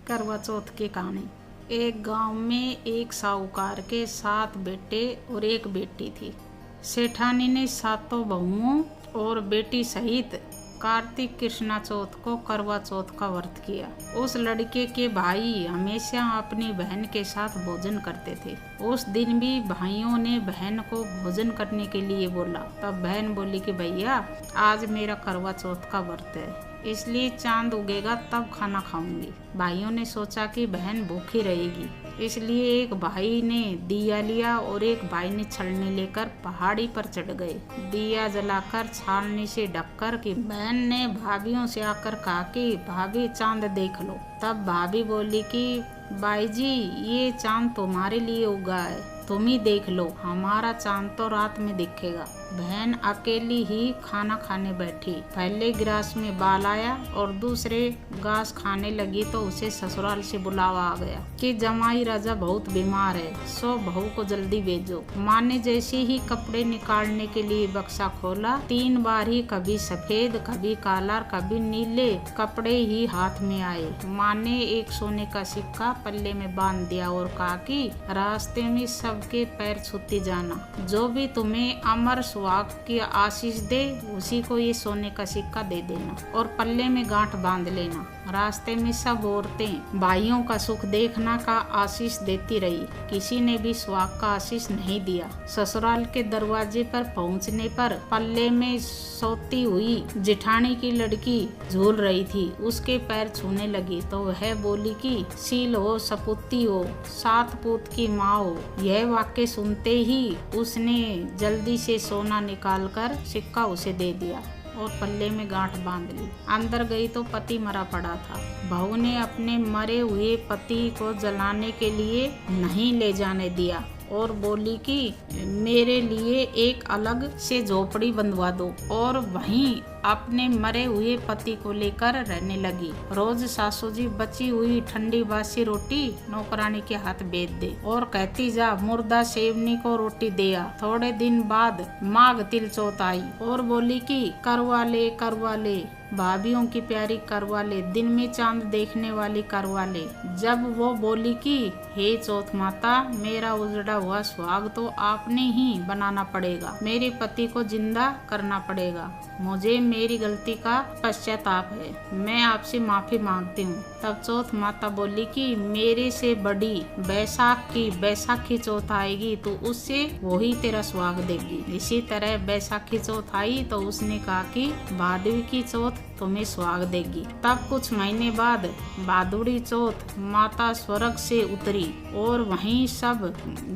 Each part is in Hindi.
करवा चौथ की कहानी। एक गांव में एक साहूकार के 7 बेटे और एक बेटी थी। सेठानी ने 7 बहुओं और बेटी सहित कार्तिक कृष्णा चौथ को करवा चौथ का व्रत किया। उस लड़के के भाई हमेशा अपनी बहन के साथ भोजन करते थे। उस दिन भी भाइयों ने बहन को भोजन करने के लिए बोला। तब बहन बोली कि भैया आज मेरा करवा चौथ का व्रत है, इसलिए चांद उगेगा तब खाना खाऊंगी। भाइयों ने सोचा कि बहन भूखी रहेगी, इसलिए एक भाई ने दिया लिया और एक भाई ने छलनी लेकर पहाड़ी पर चढ़ गए। दिया जलाकर छालनी से ढककर कि बहन ने भाभीियों से आकर कहा कि भाभी चांद देख लो। तब भाभी बोली कि भाई जी ये चांद तुम्हारे लिए उगा है, तुम ही देख लो, हमारा चांद तो रात में दिखेगा। बहन अकेली ही खाना खाने बैठी। पहले गिलास में बाल आया और दूसरे घास खाने लगी तो उसे ससुराल से बुलावा आ गया कि जमाई राजा बहुत बीमार है, सो बहू को जल्दी भेजो। माँ ने जैसे ही कपड़े निकालने के लिए बक्सा खोला, 3 बार ही कभी सफेद कभी काला कभी नीले कपड़े ही हाथ में आए। माँ ने एक सोने का सिक्का पल्ले में बांध दिया और कहा कि रास्ते में सबके पैर छूती जाना, जो भी तुम्हें अमर सुहाग की आशीष दे उसी को ये सोने का सिक्का दे देना और पल्ले में गांठ बांध लेना। रास्ते में सब औरतें भाइयों का सुख देखना का आशीष देती रही, किसी ने भी सुहाग का आशीष नहीं दिया। ससुराल के दरवाजे पर पहुंचने पर पल्ले में सोती हुई जेठानी की लड़की झूल रही थी, उसके पैर छूने लगी तो वह बोली कि सील हो सपूती हो, 7 पूत की माँ हो। यह वाक्य सुनते ही उसने जल्दी से सोना निकालकर सिक्का उसे दे दिया और पल्ले में गांठ बांध ली। अंदर गई तो पति मरा पड़ा था। बहू ने अपने मरे हुए पति को जलाने के लिए नहीं ले जाने दिया और बोली कि मेरे लिए एक अलग से झोपड़ी बंधवा दो और वहीं अपने मरे हुए पति को लेकर रहने लगी। रोज सासू जी बची हुई ठंडी बासी रोटी नौकरानी के हाथ बेच दे और कहती जा मुर्दा सेवनी को रोटी दे आ। थोड़े दिन बाद माघ तिल चौथ आई और बोली कि करवा ले भाभीियों की प्यारी करवा ले, दिन में चांद देखने वाली करवा ले। जब वो बोली कि हे चौथ माता मेरा उजड़ा हुआ सुहाग तो आपने ही बनाना पड़ेगा, मेरे पति को जिंदा करना पड़ेगा, मुझे मेरी गलती का पश्चाताप है, मैं आपसे माफी मांगती हूँ। तब चौथ माता बोली कि मेरे से बड़ी बैसाखी चौथ आएगी तो उससे वही तेरा सुहाग देगी। इसी तरह बैसाखी चौथ आई तो उसने कहा कि भादवी की चौथ तुम्हें सुहाग देगी। तब कुछ महीने बाद भादुड़ी चौथ माता स्वर्ग से उतरी और वहीं सब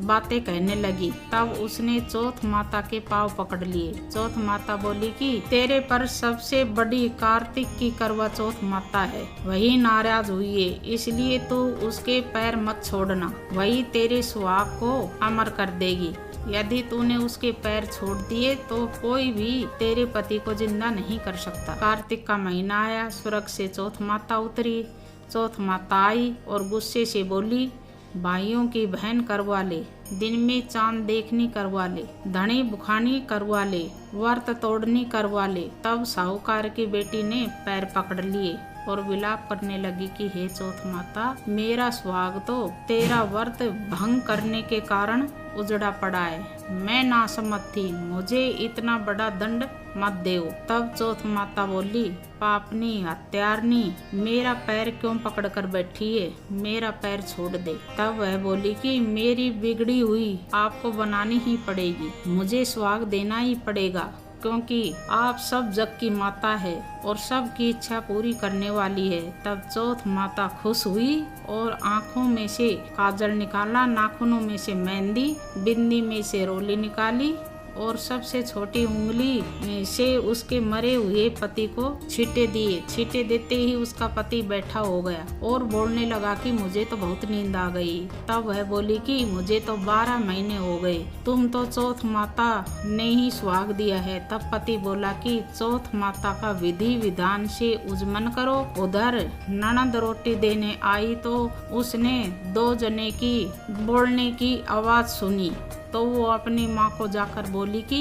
बातें कहने लगी। तब उसने चौथ माता के पांव पकड़ लिए। चौथ माता बोली कि तेरे पर सबसे बड़ी कार्तिक की करवा चौथ माता है, वही नाराज हुई है, इसलिए तो उसके पैर मत छोड़ना, वही तेरे सुहाग को अमर कर देगी। यदि तूने उसके पैर छोड़ दिए तो कोई भी तेरे पति को जिंदा नहीं कर सकता। कार्तिक का महीना आया, स्वर्ग से चौथ माता उतरी। चौथ माता आई और गुस्से से बोली भाइयों की बहन करवा ले, दिन में चांद देखनी करवा ले, धनी बुखानी करवा ले, व्रत तोड़नी करवा ले। तब साहूकार की बेटी ने पैर पकड़ लिए और विलाप करने लगी कि हे चौथ माता मेरा सुहाग तो तेरा व्रत भंग करने के कारण उजड़ा पड़ा है, मैं नासमत थी, मुझे इतना बड़ा दंड मत देओ। तब चौथ माता बोली पापनी हत्यारनी मेरा पैर क्यों पकड़ कर बैठी है, मेरा पैर छोड़ दे। तब वह बोली कि मेरी बिगड़ी हुई आपको बनानी ही पड़ेगी, मुझे सुहाग देना ही पड़ेगा, क्योंकि आप सब जग की माता है और सबकी इच्छा पूरी करने वाली है। तब चौथ माता खुश हुई और आँखों में से काजल निकाला, नाखूनों में से मेहंदी, बिंदी में से रोली निकाली और सबसे छोटी उंगली से उसके मरे हुए पति को छींटे दिए। छींटे देते ही उसका पति बैठा हो गया और बोलने लगा कि मुझे तो बहुत नींद आ गई। तब वह बोली कि मुझे तो 12 महीने हो गए, तुम तो चौथ माता ने ही सुहाग दिया है। तब पति बोला कि चौथ माता का विधि विधान से उजमन करो। उधर ननद रोटी देने आई तो उसने 2 जने की बोलने की आवाज सुनी तो वो अपनी माँ को जाकर बोली कि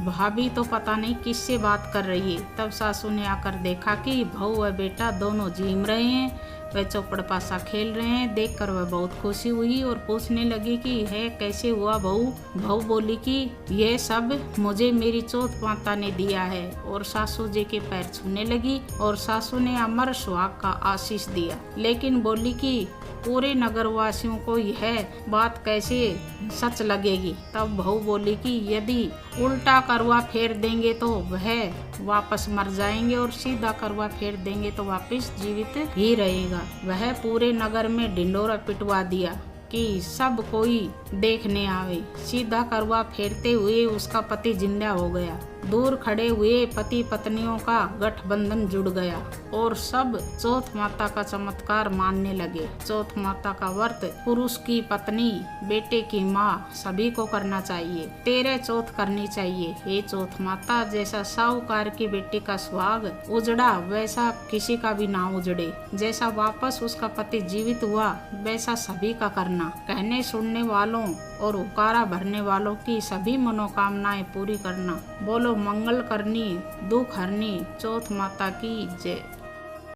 भाभी तो पता नहीं किससे बात कर रही है। तब सासू ने आकर देखा कि बहू व बेटा दोनों झीम रहे हैं। वह चौपड़ पासा खेल रहे हैं। देखकर वह बहुत खुशी हुई और पूछने लगी कि है कैसे हुआ बहू। बहू बोली कि यह सब मुझे मेरी चौथ माता ने दिया है, और सासू जी के पैर छूने लगी और सासू ने अमर सुहाग का आशीष दिया। लेकिन बोली कि पूरे नगर वासियों को यह बात कैसे सच लगेगी। तब बहू बोली कि यदि उल्टा करवा फेर देंगे तो वह वापस मर जाएंगे, और सीधा करवा फेर देंगे तो वापस जीवित ही रहेगा। वह पूरे नगर में ढिंडोरा पिटवा दिया कि सब कोई देखने आवे। सीधा करवा फेरते हुए उसका पति जिंदा हो गया। दूर खड़े हुए पति पत्नियों का गठबंधन जुड़ गया और सब चौथ माता का चमत्कार मानने लगे। चौथ माता का व्रत पुरुष की पत्नी, बेटे की माँ सभी को करना चाहिए। 13 चौथ करनी चाहिए। हे चौथ माता, जैसा साहूकार की बेटी का सुहाग उजड़ा वैसा किसी का भी ना उजड़े। जैसा वापस उसका पति जीवित हुआ वैसा सभी का करना। कहने सुनने वालों और हुकारा भरने वालों की सभी मनोकामनाएं पूरी करना। बोलो मंगल करनी दुख हरनी चौथ माता की जय।